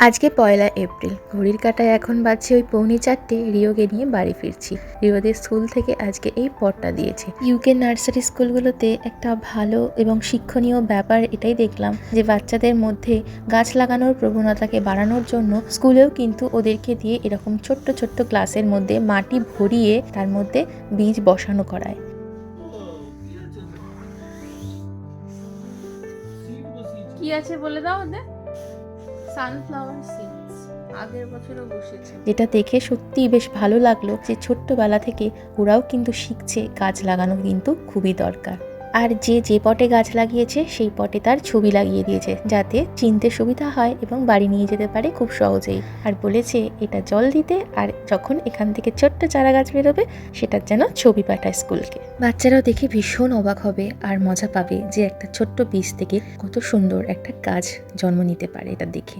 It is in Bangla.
আজকে 1লা এপ্রিল, ঘড়ির কাঁটায় এখন বাজছে ওই 3:45। রিওকে নিয়ে বাড়ি ফিরছি। রিওদের স্কুল থেকে আজকে এই পটটা দিয়েছে। ইউকে নার্সারি স্কুলগুলোতে একটা ভালো এবং শিক্ষণীয় ব্যাপার এটাই দেখলাম যে বাচ্চাদের মধ্যে গাছ লাগানোর প্রবণতাকে বাড়ানোর জন্য স্কুলেও কিন্তু ওদেরকে দিয়ে এরকম ছোট্ট ছোট্ট ক্লাসের মধ্যে মাটি ভরিয়ে তার মধ্যে বীজ বসানো করায়। কি আছে বলে দাও ওদের? সানফ্লাওয়ার সিডস আগের বছরও বসেছে। যেটা দেখে সত্যিই বেশ ভালো লাগলো যে ছোট্টবেলা থেকে ওরাও কিন্তু শিখছে গাছ লাগানো কিন্তু খুবই দরকার। আর যে পটে গাছ লাগিয়েছে সেই পটে তার ছবি লাগিয়ে দিয়েছে যাতে চিনতে সুবিধা হয় এবং বাড়ি নিয়ে যেতে পারে খুব সহজেই। আর বলেছে এটা জল দিতে, আর যখন এখান থেকে ছোট্ট চারা গাছ বেরোবে সেটার যেন ছবি পাঠায় স্কুলকে। বাচ্চারাও দেখে ভীষণ অবাক হবে আর মজা পাবে যে একটা ছোট্ট বীজ থেকে কত সুন্দর একটা গাছ জন্ম নিতে পারে এটা দেখে।